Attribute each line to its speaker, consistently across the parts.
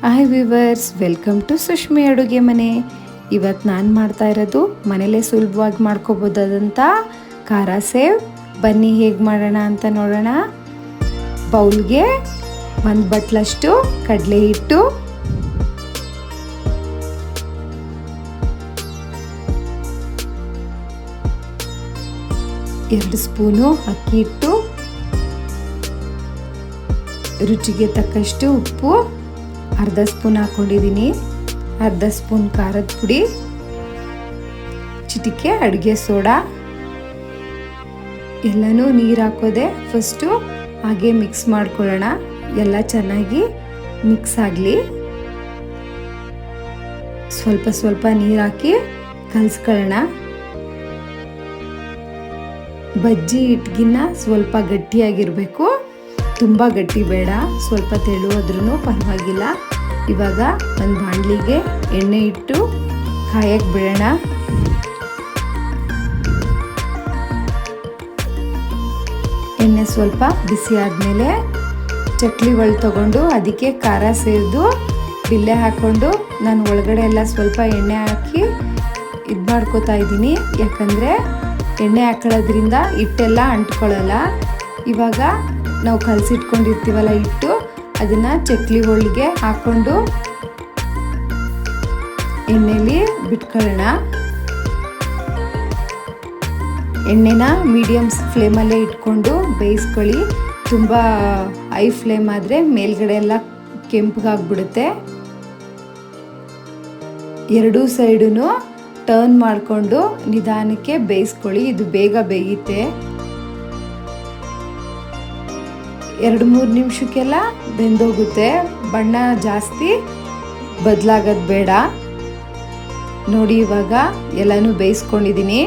Speaker 1: Hi viewers, welcome to ಸುಷ್ಮಿ ಅಡುಗೆ ಮನೆ. ಇವತ್ತು ನಾನು ಮಾಡ್ತಾ ಇರೋದು ಮನೇಲೇ ಸುಲಭವಾಗಿ ಮಾಡ್ಕೋಬೋದಾದಂಥ ಖಾರ ಸೇವ್. ಬನ್ನಿ ಹೇಗೆ ಮಾಡೋಣ ಅಂತ ನೋಡೋಣ. ಬೌಲ್ಗೆ 1 ಬಟ್ಲಷ್ಟು ಕಡಲೆ ಹಿಟ್ಟು, 2 ಸ್ಪೂನು ಅಕ್ಕಿ ಹಿಟ್ಟು, ರುಚಿಗೆ ತಕ್ಕಷ್ಟು ಉಪ್ಪು, ಅರ್ಧ ಸ್ಪೂನ್ ಹಾಕೊಂಡಿದ್ದೀನಿ, ಅರ್ಧ ಸ್ಪೂನ್ ಖಾರದ ಪುಡಿ, ಚಿಟಿಕೆ ಅಡುಗೆ ಸೋಡಾ. ಎಲ್ಲನೂ ನೀರು ಹಾಕೋದೆ ಫಸ್ಟು ಹಾಗೆ ಮಿಕ್ಸ್ ಮಾಡ್ಕೊಳ್ಳೋಣ. ಎಲ್ಲ ಚೆನ್ನಾಗಿ ಮಿಕ್ಸ್ ಆಗಲಿ. ಸ್ವಲ್ಪ ಸ್ವಲ್ಪ ನೀರು ಹಾಕಿ ಕಲಿಸ್ಕೊಳ್ಳೋಣ. ಬಜ್ಜಿ ಹಿಟ್ಟಿಗಿನ್ನ ಸ್ವಲ್ಪ ಗಟ್ಟಿಯಾಗಿರಬೇಕು, ತುಂಬ ಗಟ್ಟಿ ಬೇಡ, ಸ್ವಲ್ಪ ತೆಳುವಾದ್ರೂ ಪರವಾಗಿಲ್ಲ. ಇವಾಗ ಒಂದು ಬಾಣಲಿಗೆ ಎಣ್ಣೆ ಇಟ್ಟು ಕಾಯಕ್ಕೆ ಬಿಡೋಣ. ಎಣ್ಣೆ ಸ್ವಲ್ಪ ಬಿಸಿ ಆದಮೇಲೆ ಚಕ್ಲಿ ಒಳ್ಳು ತಗೊಂಡು ಅದಕ್ಕೆ ಖಾರ ಸೇರಿದು ಬಿಲ್ಲೆ ಹಾಕ್ಕೊಂಡು ನಾನು ಒಳಗಡೆ ಎಲ್ಲ ಸ್ವಲ್ಪ ಎಣ್ಣೆ ಹಾಕಿ ಇದು ಮಾಡ್ಕೋತಾ ಇದ್ದೀನಿ. ಯಾಕಂದರೆ ಎಣ್ಣೆ ಹಾಕೊಳ್ಳೋದ್ರಿಂದ ಹಿಟ್ಟೆಲ್ಲ ಅಂಟ್ಕೊಳ್ಳಲ್ಲ. ಇವಾಗ ನಾವು ಕಲಸಿಟ್ಕೊಂಡಿರ್ತೀವಲ್ಲ ಹಿಟ್ಟು, ಅದನ್ನು ಚಕ್ಲಿ ಒಳಗೆ ಹಾಕ್ಕೊಂಡು ಎಣ್ಣೆಲಿ ಬಿಟ್ಕೊಳ್ಳೋಣ. ಎಣ್ಣೆನ ಮೀಡಿಯಮ್ ಫ್ಲೇಮಲ್ಲೇ ಇಟ್ಕೊಂಡು ಬೇಯಿಸ್ಕೊಳ್ಳಿ. ತುಂಬ ಹೈ ಫ್ಲೇಮ್ ಆದರೆ ಮೇಲ್ಗಡೆ ಎಲ್ಲ ಕೆಂಪಗಾಗ್ಬಿಡುತ್ತೆ. ಎರಡೂ ಸೈಡೂ ಟರ್ನ್ ಮಾಡಿಕೊಂಡು ನಿಧಾನಕ್ಕೆ ಬೇಯಿಸ್ಕೊಳ್ಳಿ. ಇದು ಬೇಗ ಬೇಯುತ್ತೆ. 2-3 ನಿಮಿಷಕ್ಕೆಲ್ಲ ಬೆಂದೋಗುತ್ತೆ. ಬಣ್ಣ ಜಾಸ್ತಿ ಬದಲಾಗೋದು ಬೇಡ. ನೋಡಿ, ಇವಾಗ ಎಲ್ಲನೂ ಬೇಯಿಸ್ಕೊಂಡಿದ್ದೀನಿ.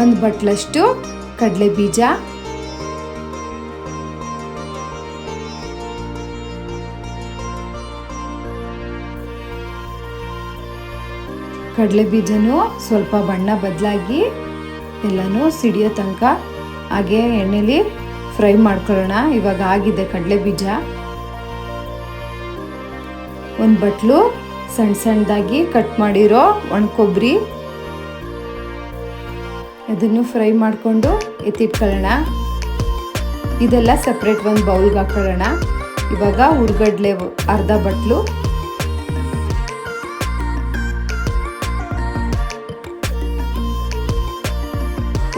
Speaker 1: 1 ಬಟ್ಲಷ್ಟು ಕಡಲೆ ಬೀಜ, ಕಡಲೆ ಬೀಜನೂ ಸ್ವಲ್ಪ ಬಣ್ಣ ಬದಲಾಗಿ ಎಲ್ಲನೂ ಸಿಡಿಯೋ ತನಕ ಹಾಗೆ ಎಣ್ಣೆಲಿ ಫ್ರೈ ಮಾಡ್ಕೊಳ್ಳೋಣ. ಇವಾಗ ಆಗಿದೆ ಕಡಲೆ ಬೀಜ. 1 ಬಟ್ಲು ಸಣ್ಣ ಸಣ್ಣದಾಗಿ ಕಟ್ ಮಾಡಿರೋ ಒಣ ಕೊಬ್ಬರಿ, ಅದನ್ನು ಫ್ರೈ ಮಾಡಿಕೊಂಡು ಎತ್ತಿಟ್ಕೊಳ್ಳೋಣ. ಇದೆಲ್ಲ ಸಪ್ರೇಟ್ ಒಂದು ಬೌಲ್ಗೆ ಹಾಕೊಳ್ಳೋಣ. ಇವಾಗ ಹುರ್ಗಡ್ಲೆ ಅರ್ಧ ಬಟ್ಲು,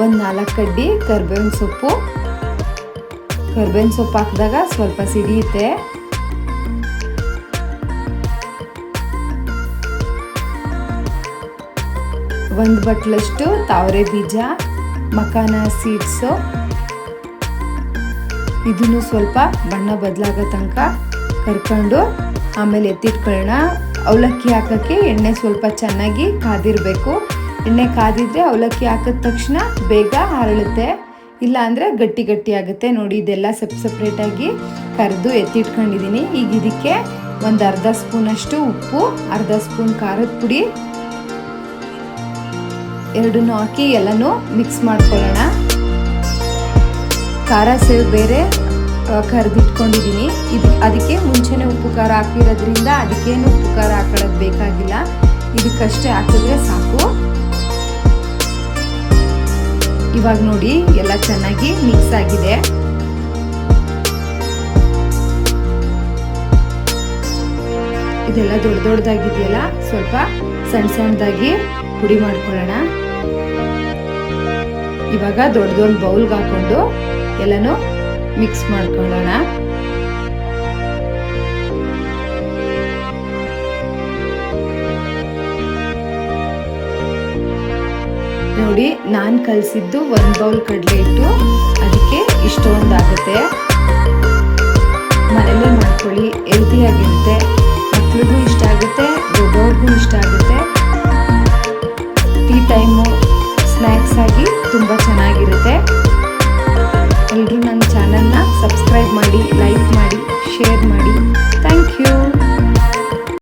Speaker 1: ಒಂದು 4 ಕಡ್ಡಿ ಕರ್ಬೇವಿನ ಸೊಪ್ಪು. ಕರ್ಬೇವಿನ ಸೊಪ್ಪು ಹಾಕಿದಾಗ ಸ್ವಲ್ಪ ಸಿಡಿಯುತ್ತೆ. ಒಂದು ಬಟ್ಲಷ್ಟು ತಾವರೆ ಬೀಜ, ಮಕಾನ ಸೀಡ್ಸು. ಇದನ್ನು ಸ್ವಲ್ಪ ಬಣ್ಣ ಬದಲಾಗೋ ತನಕ ಕರ್ಕೊಂಡು ಆಮೇಲೆ ಎತ್ತಿಟ್ಕೊಳ್ಳೋಣ. ಅವಲಕ್ಕಿ ಹಾಕೋಕ್ಕೆ ಎಣ್ಣೆ ಸ್ವಲ್ಪ ಚೆನ್ನಾಗಿ ಕಾದಿರಬೇಕು. ಎಣ್ಣೆ ಕಾದಿದ್ರೆ ಅವಲಕ್ಕಿ ಹಾಕಿದ ತಕ್ಷಣ ಬೇಗ ಹರಳುತ್ತೆ, ಇಲ್ಲ ಅಂದರೆ ಗಟ್ಟಿ ಗಟ್ಟಿ ಆಗುತ್ತೆ. ನೋಡಿ, ಇದೆಲ್ಲ ಸಪ್ರೇಟಾಗಿ ಕರೆದು ಎತ್ತಿಟ್ಕೊಂಡಿದ್ದೀನಿ. ಈಗ ಇದಕ್ಕೆ ಒಂದು ಅರ್ಧ ಸ್ಪೂನಷ್ಟು ಉಪ್ಪು, ಅರ್ಧ ಸ್ಪೂನ್ ಖಾರದ ಪುಡಿ ಎರಡನ್ನೂ ಹಾಕಿ ಎಲ್ಲನೂ ಮಿಕ್ಸ್ ಮಾಡ್ಕೊಳ್ಳೋಣ. ಖಾರ ಸೇವ್ ಬೇರೆ ಕರೆದಿಟ್ಕೊಂಡಿದ್ದೀನಿ. ಅದಕ್ಕೆ ಮುಂಚೆನೇ ಉಪ್ಪು ಖಾರ ಹಾಕಿರೋದ್ರಿಂದ ಅದಕ್ಕೇನು ಉಪ್ಪು ಖಾರ ಹಾಕೊಳ್ಳೋದು ಬೇಕಾಗಿಲ್ಲ. ಇದಕ್ಕಷ್ಟೇ ಹಾಕಿದ್ರೆ ಸಾಕು. ಇವಾಗ ನೋಡಿ, ಎಲ್ಲ ಚೆನ್ನಾಗಿ ಮಿಕ್ಸ್ ಆಗಿದೆ. ಇದೆಲ್ಲ ದೊಡ್ಡದಾಗಿದೆಯಲ್ಲ, ಸ್ವಲ್ಪ ಸಣ್ಣ ಸಣ್ಣದಾಗಿ ಪುಡಿ ಮಾಡ್ಕೊಳ್ಳೋಣ. ಇವಾಗ ದೊಡ್ಡದೊಂದು ಬೌಲ್ಗೆ ಹಾಕೊಂಡು ಎಲ್ಲನೂ ಮಿಕ್ಸ್ ಮಾಡ್ಕೊಳ್ಳೋಣ. ನೋಡಿ, ನಾನು ಕಲಸಿದ್ದು 1 ಬೌಲ್ ಕಡಲೆ ಹಿಟ್ಟು, ಅದಕ್ಕೆ ಇಷ್ಟೊಂದಾಗುತ್ತೆ. ಮನೇಲೇ ಮಾಡ್ಕೊಳ್ಳಿ, ಹೆಲ್ತಿಯಾಗಿರುತ್ತೆ. ಮಕ್ಳಿಗೂ ಇಷ್ಟ ಆಗುತ್ತೆ, ದೊಡ್ಡವ್ರಿಗೂ ಇಷ್ಟ ಆಗುತ್ತೆ. ಟೀ ಟೈಮು ಸ್ನ್ಯಾಕ್ಸ್ ಆಗಿ ತುಂಬ ಚೆನ್ನಾಗಿರುತ್ತೆ. ಎಲ್ಲರೂ ನನ್ನ ಚಾನಲ್ನ ಸಬ್ಸ್ಕ್ರೈಬ್ ಮಾಡಿ, ಲೈಕ್ ಮಾಡಿ, ಶೇರ್ ಮಾಡಿ. Thank you.